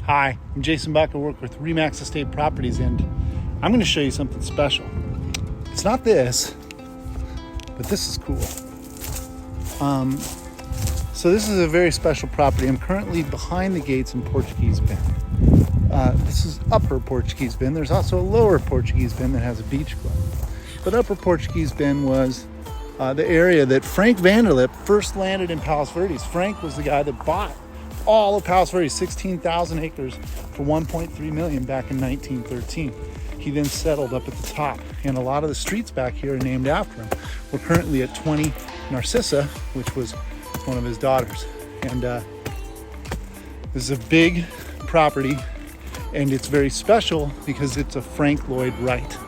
Hi, I'm Jason Buck. I work with Remax Estate Properties, and I'm going to show you something special. It's not this, but this is cool. So this is a very special property. I'm currently behind the gates in Portuguese Bend. This is Upper Portuguese Bend. There's also a Lower Portuguese Bend that has a beach club. But Upper Portuguese Bend was the area that Frank Vanderlip first landed in Palos Verdes. Frank was the guy that bought all of Palos Verdes, 16,000 acres for $1.3 million back in 1913. He then settled up at the top, and a lot of the streets back here are named after him. We're currently at 20 Narcissa, which was one of his daughters. And this is a big property, and it's very special because it's a Frank Lloyd Wright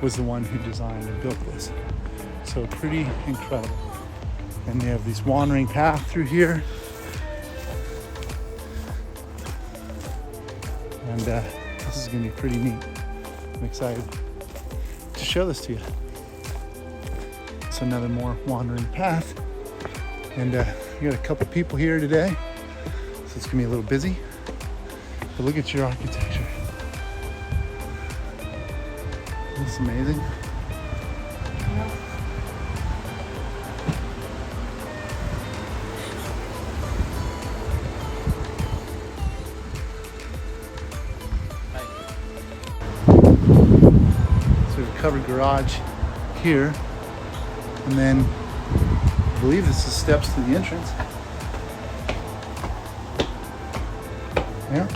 was the one who designed and built this. So pretty incredible. And they have this wandering path through here. And this is going to be pretty neat. I'm excited to show this to you. It's another more wandering path. And we got a couple people here today, so it's going to be a little busy. But look at your architecture. It's amazing. Covered garage here, and then I believe this is steps to the entrance. Yeah.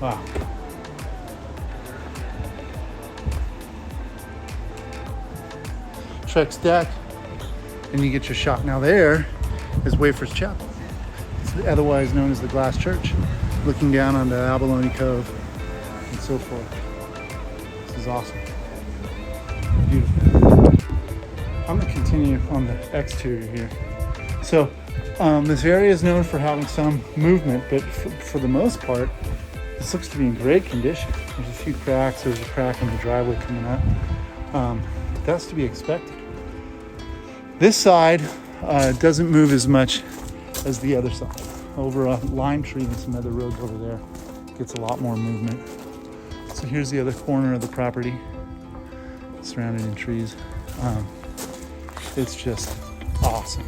Wow. Trex deck, and you get your shot. Now there is Wafer's Chapel. It's otherwise known as the Glass Church, looking down onto Abalone Cove and so forth. This is awesome. Beautiful. I'm going to continue on the exterior here. So this area is known for having some movement, but for the most part, this looks to be in great condition. There's a few cracks. There's a crack in the driveway coming up. But that's to be expected. This side doesn't move as much as the other side. Over a lime tree and some other roads over there, gets a lot more movement. So here's the other corner of the property, surrounded in trees. It's just awesome.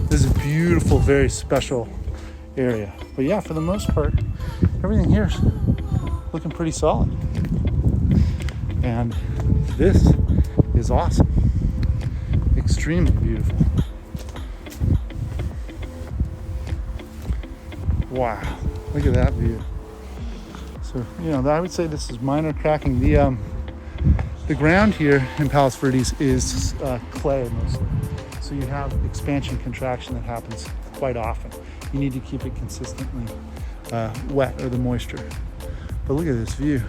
This is a beautiful, very special area. But yeah, for the most part, everything here is looking pretty solid. And this is awesome. Extremely beautiful. Wow, look at that view. So, I would say this is minor cracking. The ground here in Palos Verdes is clay mostly. So you have expansion contraction that happens quite often. You need to keep it consistently wet, or the moisture. But look at this view.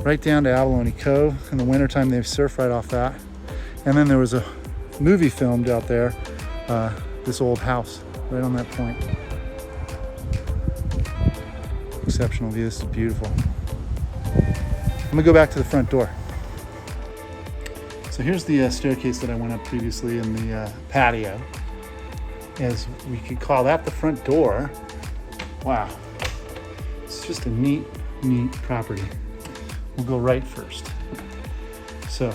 Right down to Abalone Cove. In the wintertime, they surf right off that. And then there was a movie filmed out there, this old house, right on that point. Exceptional view. This is beautiful. I'm gonna go back to the front door. So here's the staircase that I went up previously in the patio, as we could call that the front door. Wow, it's just a neat property. We'll go right first. So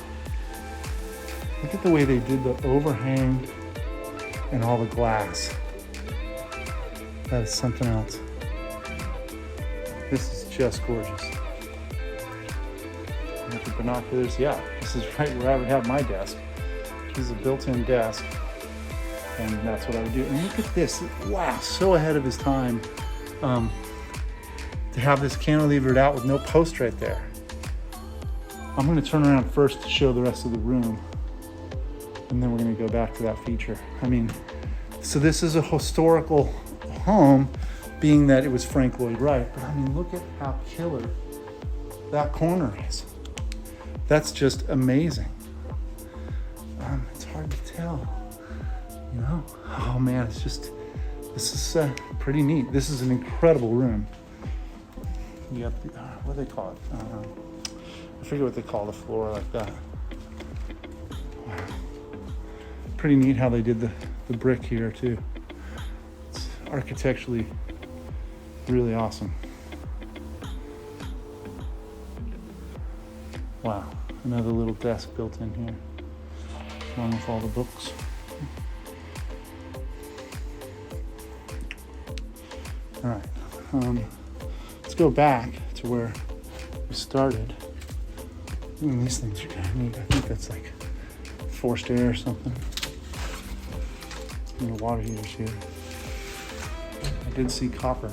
look at the way they did the overhang and all the glass. That is something else. This is just gorgeous. With the binoculars, yeah, this is right where I would have my desk. This is a built-in desk, and that's what I would do. And look at this, wow, so ahead of his time to have this cantilevered out with no post right there. I'm gonna turn around first to show the rest of the room, and then we're gonna go back to that feature. So this is a historical home, being that it was Frank Lloyd Wright, but look at how killer that corner is. That's just amazing. It's hard to tell, Oh man, this is pretty neat. This is an incredible room. You have, what do they call it? I forget what they call the floor like that. Wow. Pretty neat how they did the brick here too. It's architecturally really awesome. Wow, another little desk built in here, along with all the books. All right, let's go back to where we started. Ooh, these things are kind of neat. I think that's like forced air or something. And the water heaters here. I did see copper.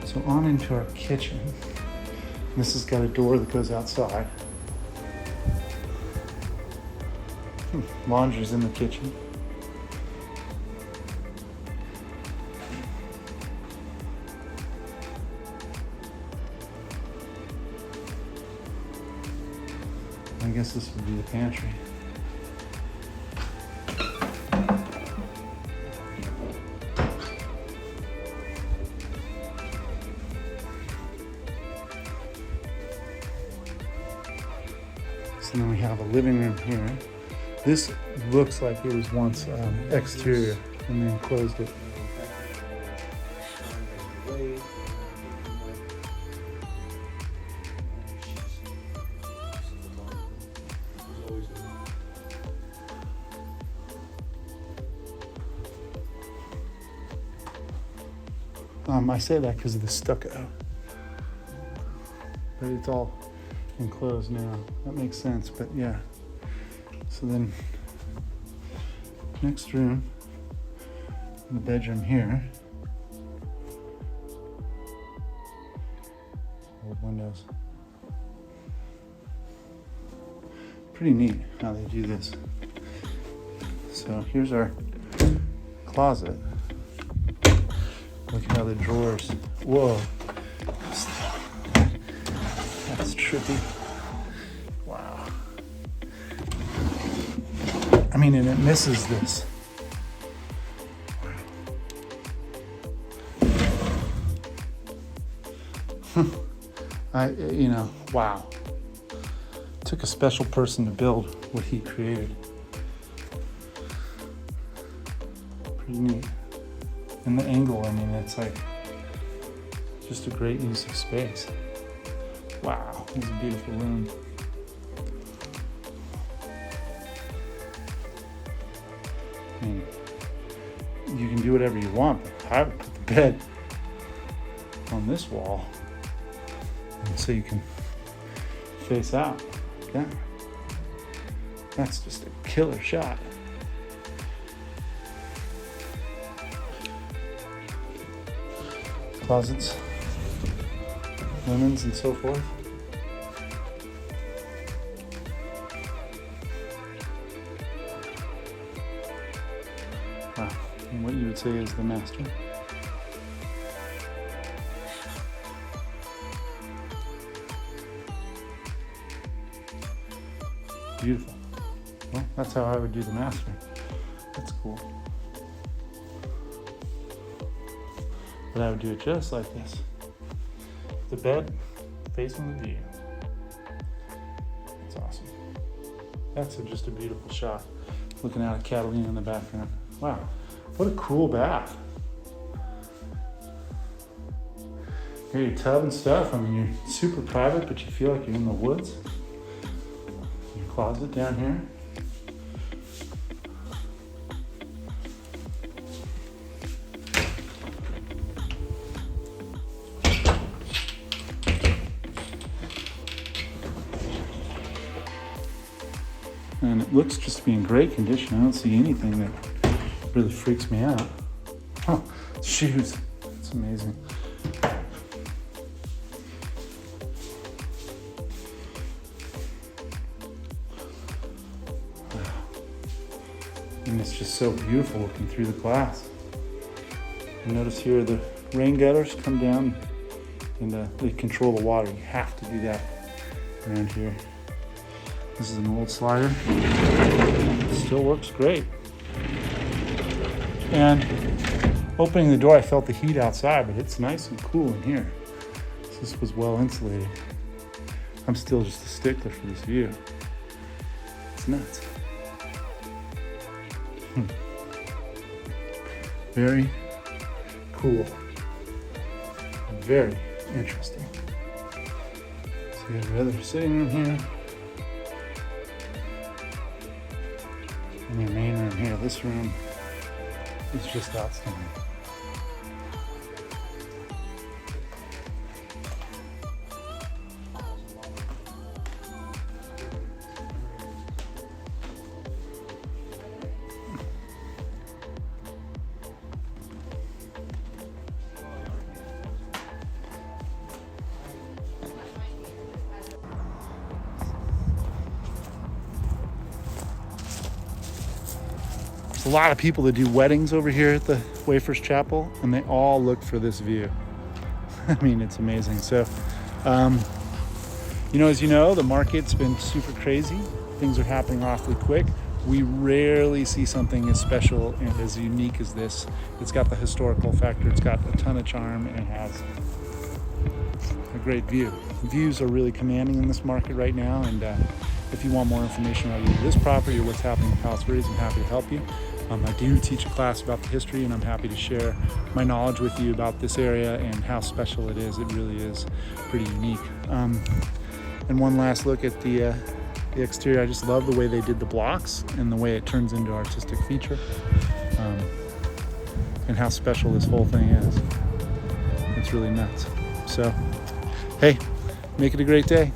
So on into our kitchen. This has got a door that goes outside. Laundry's in the kitchen. I guess this would be the pantry. So then we have a living room here. This looks like it was once exterior and then closed it. I say that because of the stucco, but it's all enclosed now. That makes sense, but yeah. So then, next room, the bedroom here. Old windows. Pretty neat how they do this. So here's our closet. Look at how the drawers, whoa, that's trippy. Wow. I mean, and it misses this. Wow. Took a special person to build what he created. Pretty neat. And the angle, I mean, it's like just a great use of space. Wow, it's a beautiful room. I mean, you can do whatever you want, but I would put the bed on this wall so you can face out. Yeah, that's just a killer shot. Closets, linens, and so forth. Wow, and what you would say is the master. Beautiful. Well, that's how I would do the master. That's cool. But I would do it just like this. The bed facing the view. That's awesome. That's just a beautiful shot. Looking out at Catalina in the background. Wow, what a cool bath. Here, your tub and stuff. I mean, you're super private, but you feel like you're in the woods. Your closet down here. And it looks just to be in great condition. I don't see anything that really freaks me out. Oh, shoes. It's amazing. And it's just so beautiful looking through the glass. And notice here the rain gutters come down and they control the water. You have to do that around here. This is an old slider. Still works great. And opening the door, I felt the heat outside, but it's nice and cool in here. So this was well insulated. I'm still just a stickler for this view. It's nuts. Very cool. Very interesting. So you have your other sitting room here. And your main room here. This room is just outstanding. There's a lot of people that do weddings over here at the Wafers Chapel, and they all look for this view. I mean, it's amazing. So, as you know, the market's been super crazy. Things are happening awfully quick. We rarely see something as special and as unique as this. It's got the historical factor, it's got a ton of charm, and it has a great view. The views are really commanding in this market right now, and if you want more information about either this property or what's happening in Palos Verdes, I'm happy to help you. I do teach a class about the history, and I'm happy to share my knowledge with you about this area and how special it is. It really is pretty unique. And one last look at the exterior. I just love the way they did the blocks and the way it turns into artistic feature, and how special this whole thing is. It's really nuts. So, hey, make it a great day.